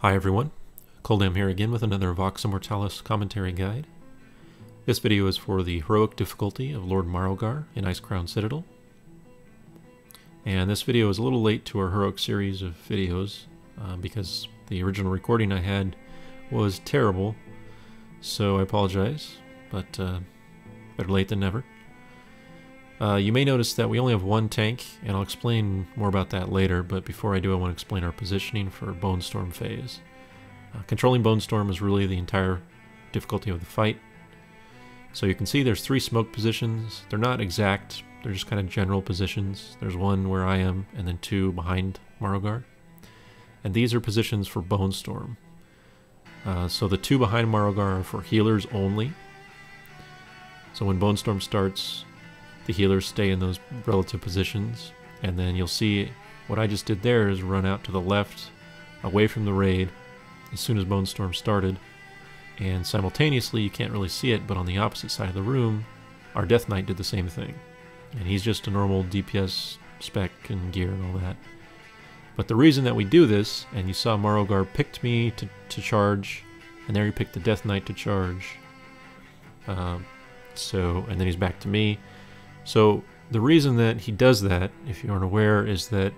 Hi everyone, Coldam here again with another VOX Immortalis commentary guide. This video is for the heroic difficulty of Lord Marrowgar in Icecrown Citadel. And this video is a little late to our heroic series of videos because the original recording I had was terrible, so I apologize, but better late than never. You may notice that we only have one tank, and I'll explain more about that later, but before I do I want to explain our positioning for Bone Storm phase. Controlling Bone Storm is really the entire difficulty of the fight. So you can see there's 3 smoke positions. They're not exact, they're just kind of general positions. There's one where I am, and then 2 behind Marrowgar. And these are positions for Bone Storm. So the 2 behind Marrowgar are for healers only. So when Bone Storm starts, the healers stay in those relative positions, and then you'll see what I just did there is run out to the left, away from the raid, as soon as Bone Storm started, and simultaneously, you can't really see it, but on the opposite side of the room, our Death Knight did the same thing. And he's just a normal DPS spec and gear and all that. But the reason that we do this, and you saw Marrowgar picked me to charge, and there he picked the Death Knight to charge, and then he's back to me. So the reason that he does that, if you aren't aware, is that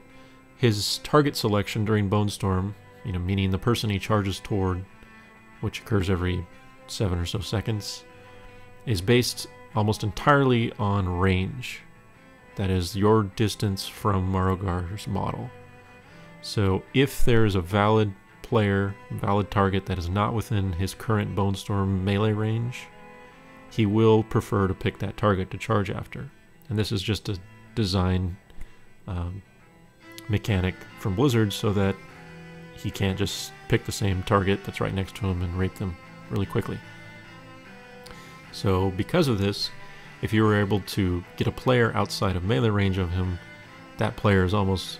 his target selection during Bone Storm, meaning the person he charges toward, which occurs every 7 or so seconds, is based almost entirely on range. That is your distance from Marrowgar's model. So if there's a valid player, valid target that is not within his current Bone Storm melee range, he will prefer to pick that target to charge after. And this is just a design mechanic from Blizzard so that he can't just pick the same target that's right next to him and rape them really quickly. So because of this, if you were able to get a player outside of melee range of him, that player is almost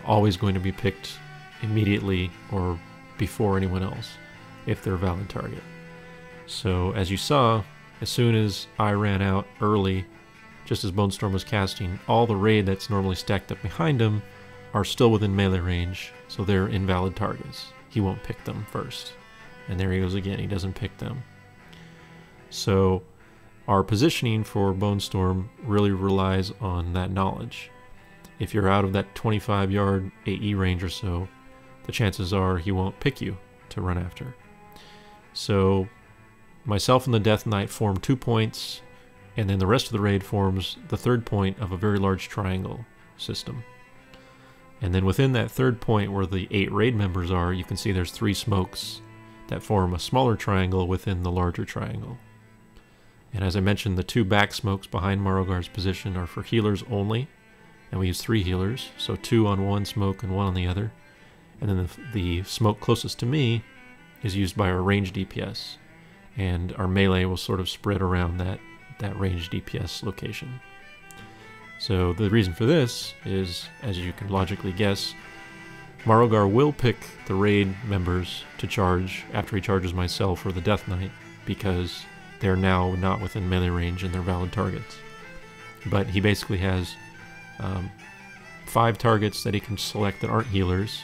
always going to be picked immediately or before anyone else if they're a valid target. So as you saw, as soon as I ran out early, just as Bone Storm was casting, all the raid that's normally stacked up behind him are still within melee range, so they're invalid targets. He won't pick them first. And there he goes again, he doesn't pick them. So our positioning for Bone Storm really relies on that knowledge. If you're out of that 25-yard AE range or so, the chances are he won't pick you to run after. So myself and the Death Knight form 2 points, and then the rest of the raid forms the 3rd point of a very large triangle system. And then within that 3rd point where the 8 raid members are, you can see there's 3 smokes that form a smaller triangle within the larger triangle. And as I mentioned, the 2 back smokes behind Marrowgar's position are for healers only, and we use 3 healers, so 2 on one smoke and 1 on the other. And then the smoke closest to me is used by our range DPS, and our melee will sort of spread around that range DPS location. So the reason for this is, as you can logically guess, Marrowgar will pick the raid members to charge after he charges myself or the Death Knight, because they're now not within melee range and they're valid targets. But he basically has 5 targets that he can select that aren't healers,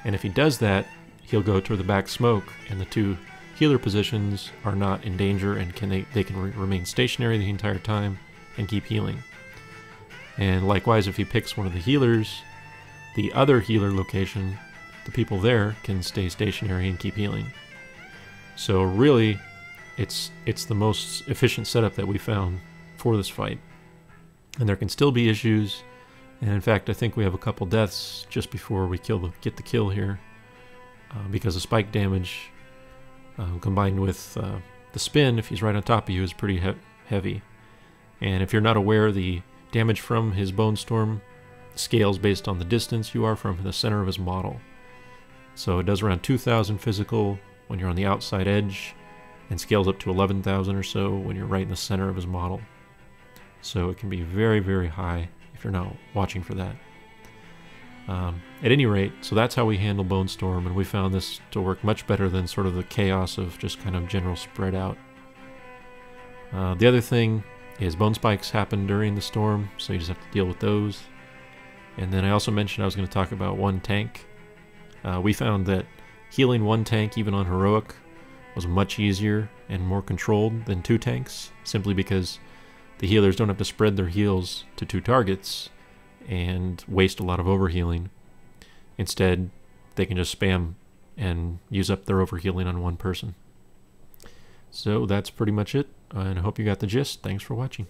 and if he does that, he'll go to the back smoke, and the 2 healer positions are not in danger and they can remain stationary the entire time and keep healing. And likewise, if he picks one of the healers, the other healer location, the people there can stay stationary and keep healing. So really, it's the most efficient setup that we found for this fight. And there can still be issues, and in fact I think we have a couple deaths just before we get the kill here, because the spike damage combined with the spin, if he's right on top of you, is pretty heavy. And if you're not aware, the damage from his Bone Storm scales based on the distance you are from the center of his model. So it does around 2,000 physical when you're on the outside edge, and scales up to 11,000 or so when you're right in the center of his model. So it can be very, very high if you're not watching for that. At any rate, so that's how we handle Bone Storm, and we found this to work much better than sort of the chaos of just kind of general spread out. The other thing is bone spikes happen during the storm, so you just have to deal with those. And then I also mentioned I was going to talk about one tank. We found that healing one tank even on heroic was much easier and more controlled than 2 tanks, simply because the healers don't have to spread their heals to 2 targets and waste a lot of overhealing. Instead, they can just spam and use up their overhealing on one person. So that's pretty much it, and I hope you got the gist. Thanks for watching.